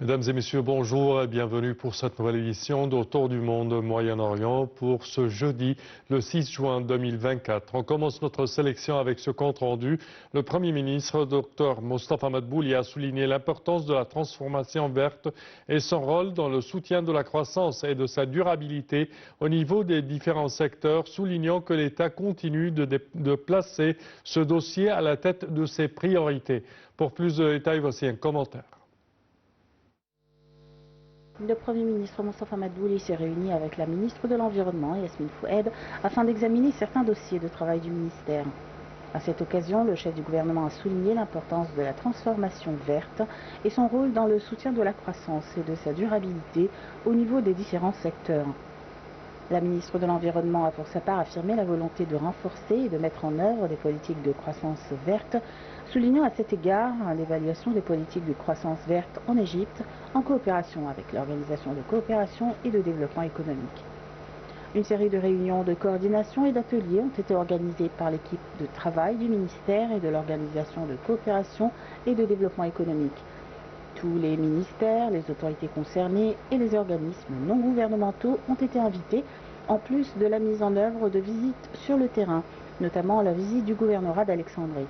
Mesdames et messieurs, bonjour et bienvenue pour cette nouvelle édition d'Autour du monde Moyen-Orient pour ce jeudi, le 6 juin 2024. On commence notre sélection avec ce compte rendu. Le Premier ministre, Dr Mostafa Madbouli, a souligné l'importance de la transformation verte et son rôle dans le soutien de la croissance et de sa durabilité au niveau des différents secteurs, soulignant que l'État continue de placer ce dossier à la tête de ses priorités. Pour plus de détails, voici un commentaire. Le Premier ministre Mostafa Madbouli s'est réuni avec la ministre de l'Environnement, Yasmine Foued, afin d'examiner certains dossiers de travail du ministère. À cette occasion, le chef du gouvernement a souligné l'importance de la transformation verte et son rôle dans le soutien de la croissance et de sa durabilité au niveau des différents secteurs. La ministre de l'Environnement a pour sa part affirmé la volonté de renforcer et de mettre en œuvre des politiques de croissance verte, soulignant à cet égard l'évaluation des politiques de croissance verte en Égypte en coopération avec l'Organisation de coopération et de développement économique. Une série de réunions de coordination et d'ateliers ont été organisés par l'équipe de travail du ministère et de l'Organisation de coopération et de développement économique. Tous les ministères, les autorités concernées et les organismes non gouvernementaux ont été invités, en plus de la mise en œuvre de visites sur le terrain, notamment la visite du gouvernorat d'Alexandrie.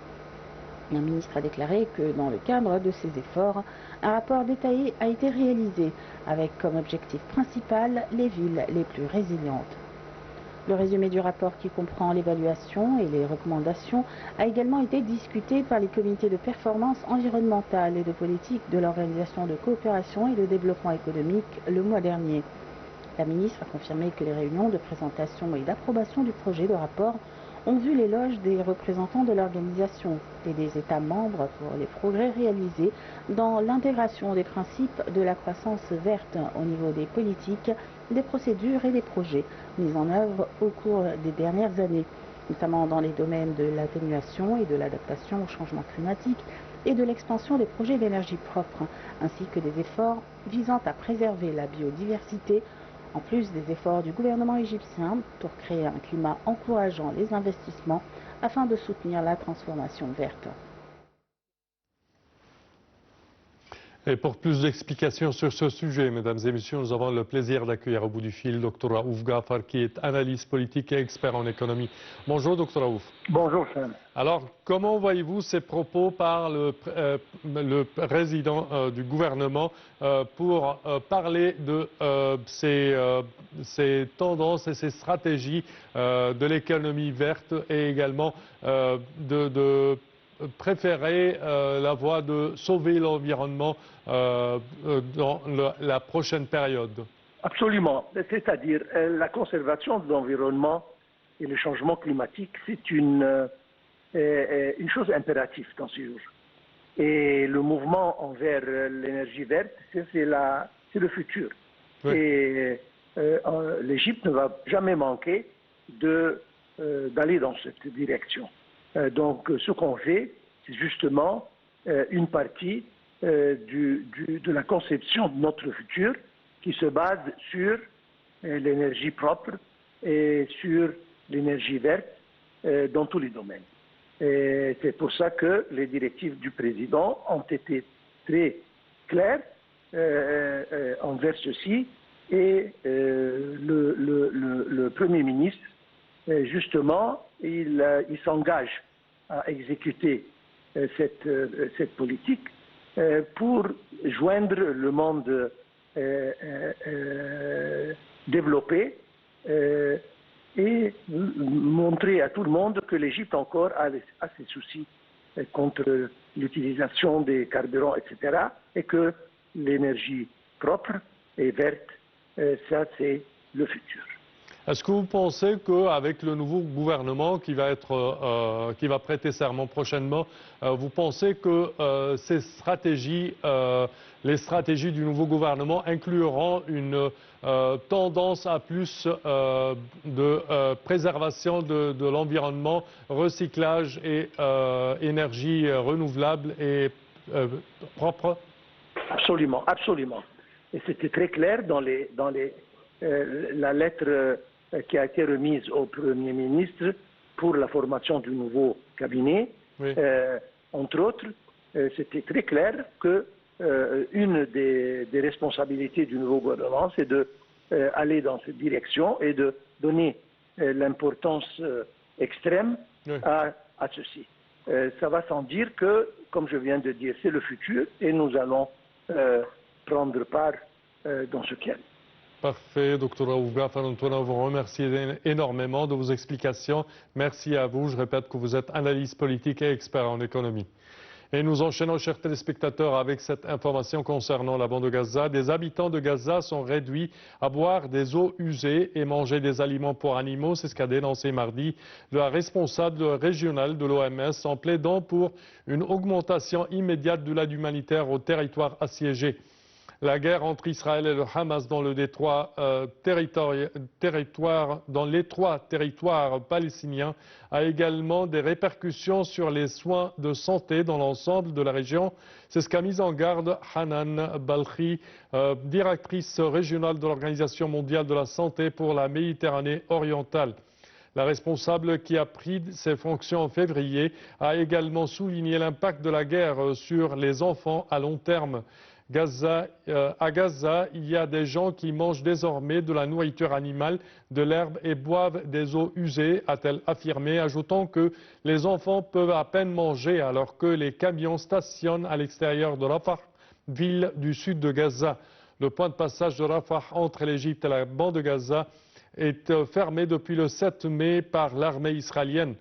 Le ministre a déclaré que dans le cadre de ces efforts, un rapport détaillé a été réalisé avec comme objectif principal les villes les plus résilientes. Le résumé du rapport qui comprend l'évaluation et les recommandations a également été discuté par les comités de performance environnementale et de politique de l'Organisation de coopération et de développement économique le mois dernier. La ministre a confirmé que les réunions de présentation et d'approbation du projet de rapport ont vu l'éloge des représentants de l'organisation et des États membres pour les progrès réalisés dans l'intégration des principes de la croissance verte au niveau des politiques, des procédures et des projets mis en œuvre au cours des dernières années, notamment dans les domaines de l'atténuation et de l'adaptation au changement climatique et de l'expansion des projets d'énergie propre, ainsi que des efforts visant à préserver la biodiversité, en plus des efforts du gouvernement égyptien pour créer un climat encourageant les investissements afin de soutenir la transformation verte. Et pour plus d'explications sur ce sujet, mesdames et messieurs, nous avons le plaisir d'accueillir au bout du fil Dr Raouf Gafar, qui est analyste politique et expert en économie. Bonjour Dr Raouf. Bonjour Sam. Alors, comment voyez-vous ces propos par le président du gouvernement pour parler de ces tendances et ces stratégies de l'économie verte et également de préférer la voie de sauver l'environnement dans la prochaine période? Absolument. C'est-à-dire la conservation de l'environnement et le changement climatique, c'est une chose impérative dans ce jour. Et le mouvement envers l'énergie verte, c'est le futur. Oui. Et l'Égypte ne va jamais manquer d'aller dans cette direction. Donc ce qu'on fait, c'est justement une partie de la conception de notre futur qui se base sur l'énergie propre et sur l'énergie verte dans tous les domaines. C'est pour ça que les directives du président ont été très claires envers ceci et le Premier ministre, justement, il s'engage à exécuter cette politique pour joindre le monde développé et montrer à tout le monde que l'Égypte encore a ses soucis contre l'utilisation des carburants, etc. et que l'énergie propre et verte, ça c'est le futur. Est-ce que vous pensez qu'avec le nouveau gouvernement qui va prêter serment prochainement, vous pensez que ces stratégies, les stratégies du nouveau gouvernement incluront une tendance à plus de préservation de l'environnement, recyclage et énergie renouvelable et propre? Absolument, absolument. Et c'était très clair dans la lettre qui a été remise au Premier ministre pour la formation du nouveau cabinet. Oui. Entre autres, c'était très clair que une des responsabilités du nouveau gouvernement, c'est d'aller dans cette direction et de donner l'importance extrême Oui. à ceci. Ça va sans dire que, comme je viens de dire, c'est le futur et nous allons prendre part dans ce qu'elle. Parfait, Dr Raouf Ghafar Antoine, vous remercie énormément de vos explications. Merci à vous. Je répète que vous êtes analyste politique et expert en économie. Et nous enchaînons, chers téléspectateurs, avec cette information concernant la bande de Gaza. Des habitants de Gaza sont réduits à boire des eaux usées et manger des aliments pour animaux. C'est ce qu'a dénoncé mardi la responsable régionale de l'OMS en plaidant pour une augmentation immédiate de l'aide humanitaire aux territoires assiégés. La guerre entre Israël et le Hamas dans les trois territoires palestiniens a également des répercussions sur les soins de santé dans l'ensemble de la région. C'est ce qu'a mis en garde Hanan Balkhi, directrice régionale de l'Organisation mondiale de la santé pour la Méditerranée orientale. La responsable qui a pris ses fonctions en février a également souligné l'impact de la guerre sur les enfants à long terme. À Gaza, il y a des gens qui mangent désormais de la nourriture animale, de l'herbe et boivent des eaux usées, a-t-elle affirmé, ajoutant que les enfants peuvent à peine manger alors que les camions stationnent à l'extérieur de Rafah, ville du sud de Gaza. Le point de passage de Rafah entre l'Égypte et la bande de Gaza est fermé depuis le 7 mai par l'armée israélienne.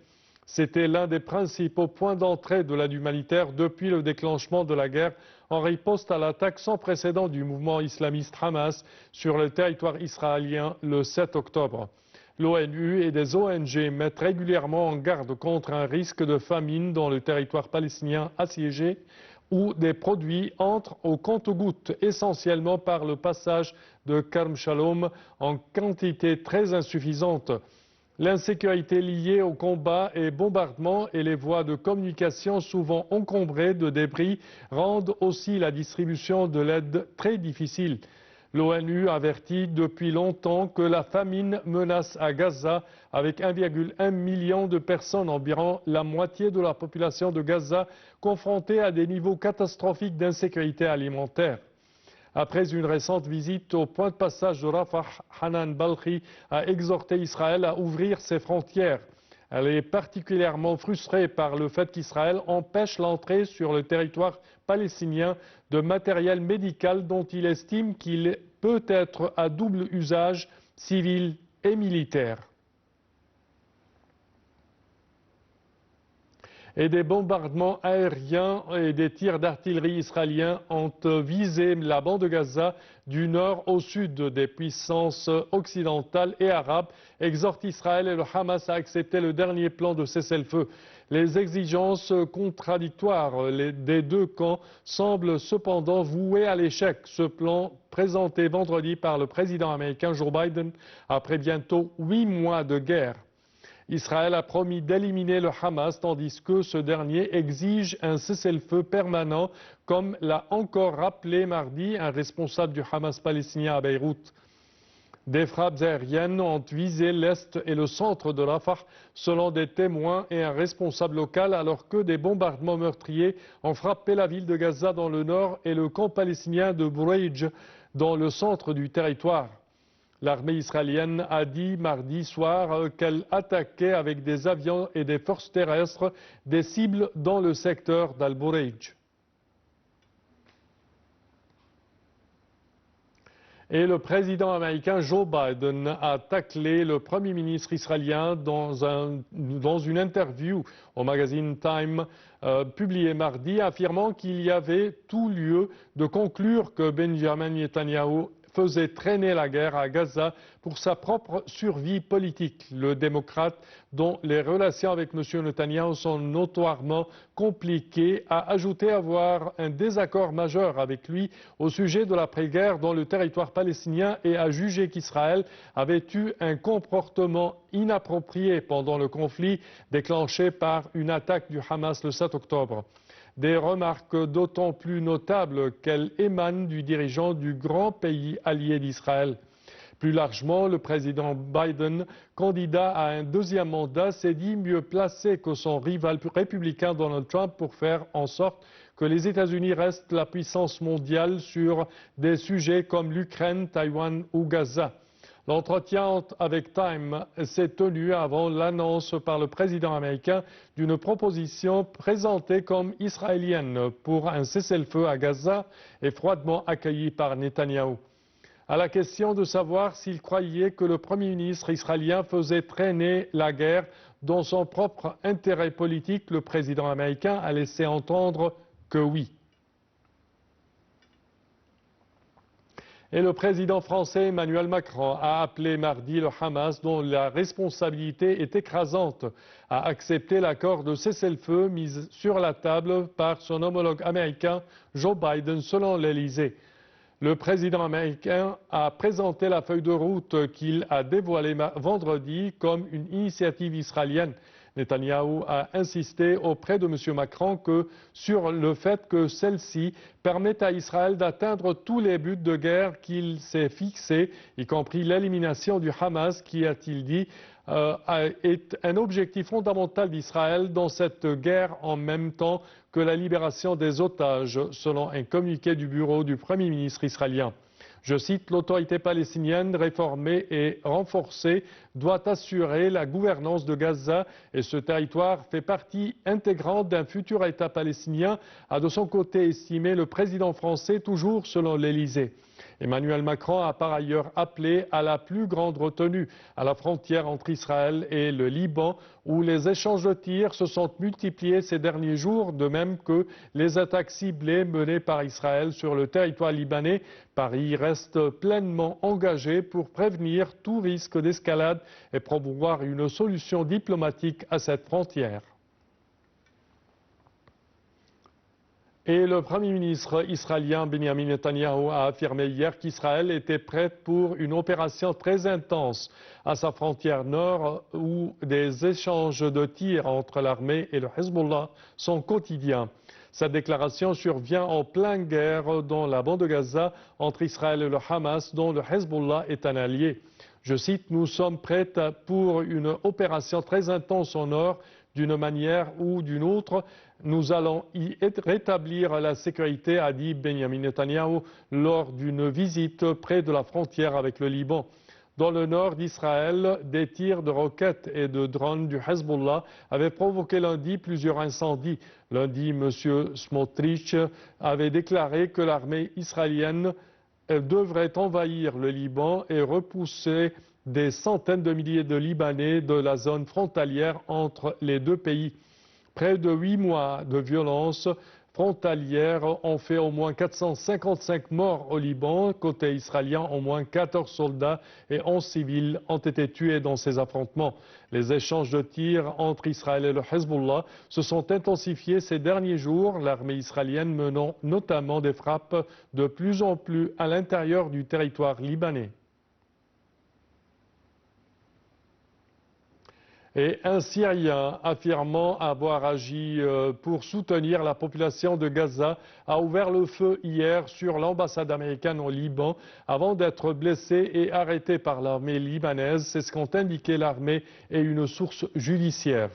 C'était l'un des principaux points d'entrée de l'aide humanitaire depuis le déclenchement de la guerre en riposte à l'attaque sans précédent du mouvement islamiste Hamas sur le territoire israélien le 7 octobre. L'ONU et des ONG mettent régulièrement en garde contre un risque de famine dans le territoire palestinien assiégé où des produits entrent au compte-gouttes essentiellement par le passage de Karm Shalom en quantité très insuffisante. L'insécurité liée aux combats et bombardements et les voies de communication souvent encombrées de débris rendent aussi la distribution de l'aide très difficile. L'ONU avertit depuis longtemps que la famine menace à Gaza avec 1,1 million de personnes, environ la moitié de la population de Gaza, confrontée à des niveaux catastrophiques d'insécurité alimentaire. Après une récente visite au point de passage de Rafah, Hanan Balkhi a exhorté Israël à ouvrir ses frontières. Elle est particulièrement frustrée par le fait qu'Israël empêche l'entrée sur le territoire palestinien de matériel médical dont il estime qu'il peut être à double usage, civil et militaire. Et des bombardements aériens et des tirs d'artillerie israéliens ont visé la bande de Gaza du nord au sud. Des puissances occidentales et arabes exhortent Israël et le Hamas à accepter le dernier plan de cessez-le-feu. Les exigences contradictoires des deux camps semblent cependant vouées à l'échec. Ce plan, présenté vendredi par le président américain Joe Biden, après bientôt 8 mois de guerre. Israël a promis d'éliminer le Hamas tandis que ce dernier exige un cessez-le-feu permanent, comme l'a encore rappelé mardi un responsable du Hamas palestinien à Beyrouth. Des frappes aériennes ont visé l'est et le centre de Rafah, selon des témoins et un responsable local, alors que des bombardements meurtriers ont frappé la ville de Gaza dans le nord et le camp palestinien de Bureij dans le centre du territoire. L'armée israélienne a dit mardi soir qu'elle attaquait avec des avions et des forces terrestres des cibles dans le secteur d'Al-Bureij. Et le président américain Joe Biden a taclé le Premier ministre israélien dans une interview au magazine Time publiée mardi, affirmant qu'il y avait tout lieu de conclure que Benjamin Netanyahu faisait traîner la guerre à Gaza pour sa propre survie politique. Le démocrate, dont les relations avec M. Netanyahu sont notoirement compliquées, a ajouté avoir un désaccord majeur avec lui au sujet de l'après-guerre dans le territoire palestinien et a jugé qu'Israël avait eu un comportement inapproprié pendant le conflit déclenché par une attaque du Hamas le 7 octobre. Des remarques d'autant plus notables qu'elles émanent du dirigeant du grand pays allié d'Israël. Plus largement, le président Biden, candidat à un deuxième mandat, s'est dit mieux placé que son rival républicain Donald Trump pour faire en sorte que les États-Unis restent la puissance mondiale sur des sujets comme l'Ukraine, Taïwan ou Gaza. L'entretien avec Time s'est tenu avant l'annonce par le président américain d'une proposition présentée comme israélienne pour un cessez-le-feu à Gaza et froidement accueillie par Netanyahou. À la question de savoir s'il croyait que le Premier ministre israélien faisait traîner la guerre dans son propre intérêt politique, le président américain a laissé entendre que oui. Et le président français Emmanuel Macron a appelé mardi le Hamas, dont la responsabilité est écrasante, à accepter l'accord de cessez-le-feu mis sur la table par son homologue américain Joe Biden, selon l'Élysée. Le président américain a présenté la feuille de route qu'il a dévoilée vendredi comme une initiative israélienne. Netanyahou a insisté auprès de M. Macron sur le fait que celle-ci permet à Israël d'atteindre tous les buts de guerre qu'il s'est fixés, y compris l'élimination du Hamas, qui, a-t-il dit, est un objectif fondamental d'Israël dans cette guerre en même temps que la libération des otages, selon un communiqué du bureau du Premier ministre israélien. Je cite, « L'autorité palestinienne réformée et renforcée doit assurer la gouvernance de Gaza et ce territoire fait partie intégrante d'un futur État palestinien », a de son côté estimé le président français, toujours selon l'Élysée. Emmanuel Macron a par ailleurs appelé à la plus grande retenue à la frontière entre Israël et le Liban, où les échanges de tirs se sont multipliés ces derniers jours, de même que les attaques ciblées menées par Israël sur le territoire libanais. Paris reste pleinement engagé pour prévenir tout risque d'escalade et promouvoir une solution diplomatique à cette frontière. Et le Premier ministre israélien Benjamin Netanyahou a affirmé hier qu'Israël était prête pour une opération très intense à sa frontière nord, où des échanges de tirs entre l'armée et le Hezbollah sont quotidiens. Cette déclaration survient en pleine guerre dans la bande de Gaza entre Israël et le Hamas, dont le Hezbollah est un allié. Je cite, « Nous sommes prêts pour une opération très intense au nord. D'une manière ou d'une autre, nous allons y rétablir la sécurité », a dit Benjamin Netanyahou lors d'une visite près de la frontière avec le Liban. Dans le nord d'Israël, des tirs de roquettes et de drones du Hezbollah avaient provoqué lundi plusieurs incendies. Lundi, M. Smotrich avait déclaré que l'armée israélienne devrait envahir le Liban et repousser des centaines de milliers de Libanais de la zone frontalière entre les deux pays. Près de 8 mois de violences frontalières ont fait au moins 455 morts au Liban. Côté israélien, au moins 14 soldats et 11 civils ont été tués dans ces affrontements. Les échanges de tirs entre Israël et le Hezbollah se sont intensifiés ces derniers jours, l'armée israélienne menant notamment des frappes de plus en plus à l'intérieur du territoire libanais. Et un Syrien affirmant avoir agi pour soutenir la population de Gaza a ouvert le feu hier sur l'ambassade américaine au Liban avant d'être blessé et arrêté par l'armée libanaise. C'est ce qu'ont indiqué l'armée et une source judiciaire.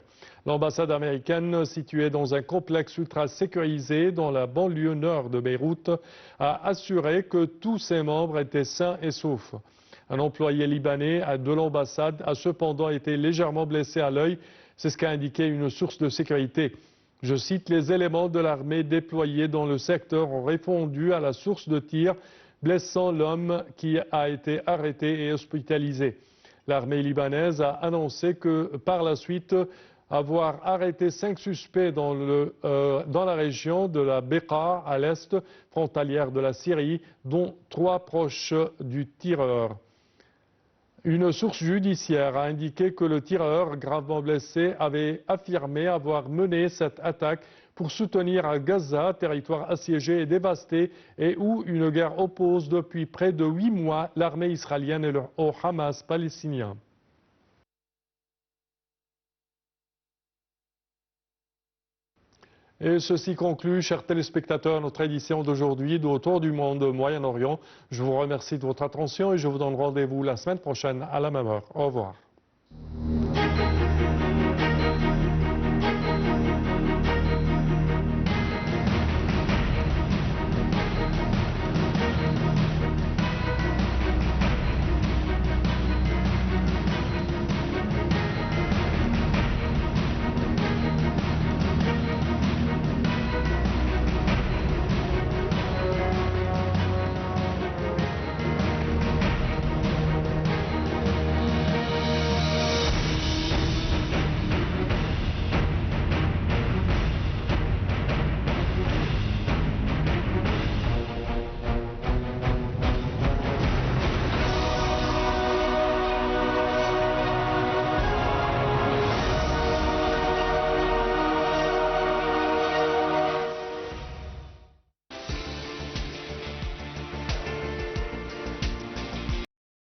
L'ambassade américaine, située dans un complexe ultra sécurisé dans la banlieue nord de Beyrouth, a assuré que tous ses membres étaient sains et saufs. Un employé libanais de l'ambassade a cependant été légèrement blessé à l'œil, c'est ce qu'a indiqué une source de sécurité. Je cite, « Les éléments de l'armée déployés dans le secteur ont répondu à la source de tir, blessant l'homme qui a été arrêté et hospitalisé. » L'armée libanaise a annoncé que par la suite, avoir arrêté 5 suspects dans la région de la Beqa à l'est, frontalière de la Syrie, dont 3 proches du tireur. Une source judiciaire a indiqué que le tireur gravement blessé avait affirmé avoir mené cette attaque pour soutenir à Gaza, territoire assiégé et dévasté, et où une guerre oppose depuis près de 8 mois l'armée israélienne et le Hamas palestinien. Et ceci conclut, chers téléspectateurs, notre édition d'aujourd'hui d'Autour du monde Moyen-Orient. Je vous remercie de votre attention et je vous donne rendez-vous la semaine prochaine à la même heure. Au revoir.